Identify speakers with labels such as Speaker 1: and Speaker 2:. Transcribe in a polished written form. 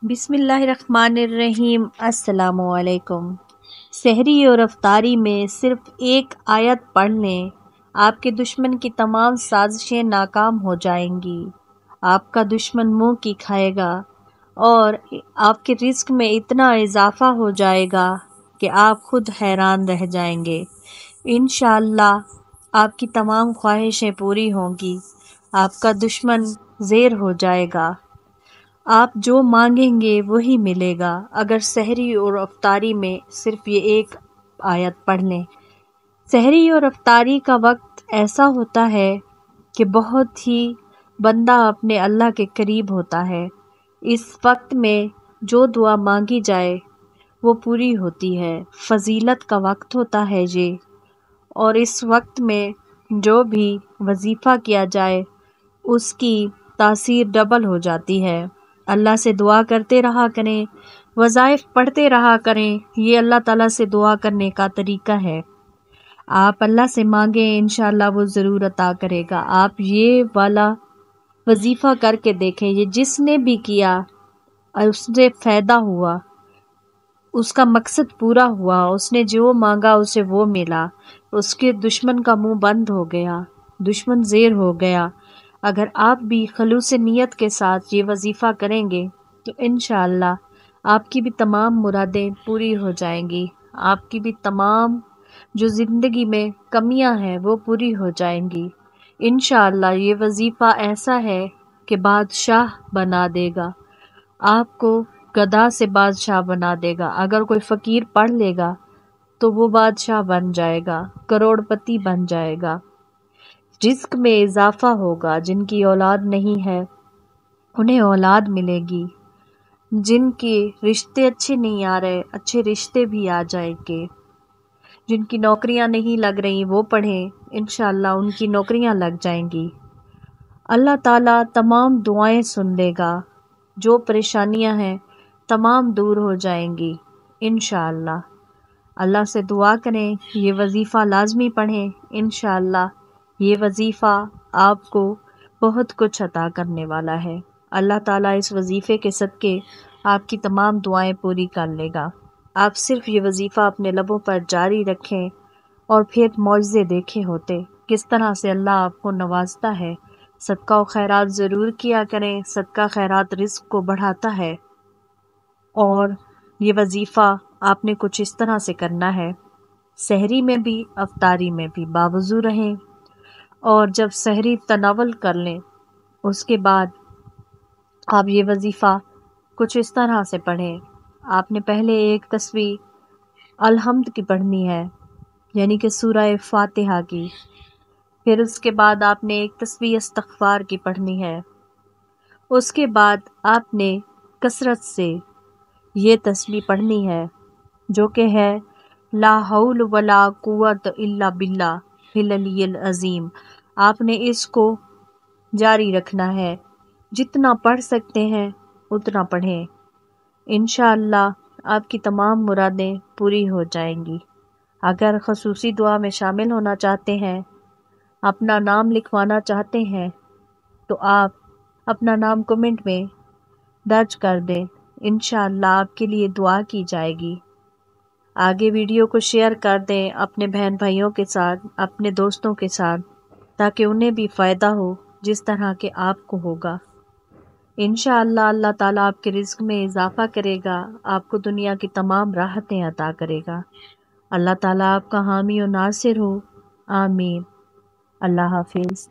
Speaker 1: बिस्मिल्लाहिर्रहमानिर्रहीम। अस्सलामुअलैकुम। सहरी और अफ्तारी में सिर्फ एक आयत पढ़ लें, आपके दुश्मन की तमाम साजिशें नाकाम हो जाएंगी। आपका दुश्मन मुंह की खाएगा और आपके रिस्क में इतना इजाफा हो जाएगा कि आप खुद हैरान रह जाएंगे। इंशाअल्लाह आपकी तमाम ख्वाहिशें पूरी होंगी। आपका दुश्मन ज़ेर हो जाएगा। आप जो मांगेंगे वही मिलेगा अगर सहरी और अफ्तारी में सिर्फ ये एक आयत पढ़ लें। सहरी और अफ्तारी का वक्त ऐसा होता है कि बहुत ही बंदा अपने अल्लाह के करीब होता है। इस वक्त में जो दुआ मांगी जाए वो पूरी होती है। फजीलत का वक्त होता है ये, और इस वक्त में जो भी वजीफ़ा किया जाए उसकी तासीर डबल हो जाती है। अल्लाह से दुआ करते रहा करें, वज़ाइफ पढ़ते रहा करें। ये अल्लाह ताला से दुआ करने का तरीका है। आप अल्लाह से मांगें, इंशाअल्लाह वो ज़रूर अता करेगा। आप ये वाला वजीफ़ा करके देखें, ये जिसने भी किया उससे फ़ायदा हुआ, उसका मकसद पूरा हुआ, उसने जो मांगा उसे वो मिला, उसके दुश्मन का मुंह बंद हो गया, दुश्मन ज़ेर हो गया। अगर आप भी खलूस नियत के साथ ये वजीफ़ा करेंगे तो इंशाअल्लाह आपकी भी तमाम मुरादें पूरी हो जाएंगी। आपकी भी तमाम जो ज़िंदगी में कमियां हैं वो पूरी हो जाएंगी। इंशाअल्लाह ये वजीफ़ा ऐसा है कि बादशाह बना देगा, आपको गधा से बादशाह बना देगा। अगर कोई फ़कीर पढ़ लेगा तो वो बादशाह बन जाएगा, करोड़पति बन जाएगा। रिस्क में इजाफा होगा। जिनकी औलाद नहीं है उन्हें औलाद मिलेगी। जिनके रिश्ते अच्छे नहीं आ रहे अच्छे रिश्ते भी आ जाएंगे। जिनकी नौकरियां नहीं लग रही वो पढ़ें, इंशाअल्लाह उनकी नौकरियां लग जाएंगी। अल्लाह ताला तमाम दुआएं सुन लेगा। जो परेशानियां हैं तमाम दूर हो जाएंगी इंशाअल्लाह। अल्लाह से दुआ करें, ये वजीफ़ा लाजमी पढ़ें। इंशाअल्लाह ये वजीफ़ा आपको बहुत कुछ अता करने वाला है। अल्लाह ताला इस वजीफ़े के सदक़े आपकी तमाम दुआएं पूरी कर लेगा। आप सिर्फ ये वजीफ़ा अपने लबों पर जारी रखें और फिर मौजज़े देखे होते किस तरह से अल्लाह आपको नवाजता है। सदका व खैरात ज़रूर किया करें। सदका खैरात रिज़्क़ को बढ़ाता है। और ये वजीफ़ा आपने कुछ इस तरह से करना है, सहरी में भी अफ्तारी में भी बावज़ू रहें, और जब सहरी तनावल कर लें उसके बाद आप ये वजीफ़ा कुछ इस तरह से पढ़ें। आपने पहले एक तस्बीह अलहम्द की पढ़नी है, यानी कि सूरह फातिहा की। फिर उसके बाद आपने एक तस्बीह इस्तग़फ़ार की पढ़नी है। उसके बाद आपने कसरत से ये तस्बीह पढ़नी है जो कि है ला हौल वला कुव्वत इल्ला बिल्लाहिल अलिय्यिल अज़ीम। आपने इसको जारी रखना है। जितना पढ़ सकते हैं उतना पढ़ें। इंशाअल्लाह आपकी तमाम मुरादें पूरी हो जाएंगी। अगर ख़ुसूसी दुआ में शामिल होना चाहते हैं, अपना नाम लिखवाना चाहते हैं, तो आप अपना नाम कमेंट में दर्ज कर दें। इंशाअल्लाह आपके लिए दुआ की जाएगी। आगे वीडियो को शेयर कर दें अपने बहन भाइयों के साथ, अपने दोस्तों के साथ, ताकि उन्हें भी फ़ायदा हो जिस तरह के आपको होगा। इंशाअल्लाह अल्लाह ताला आपके रिज़्क़ में इजाफ़ा करेगा, आपको दुनिया की तमाम राहतें अता करेगा। अल्लाह ताला आपका हामी और नासिर हो। आमीन। अल्लाह हाफ़िज़।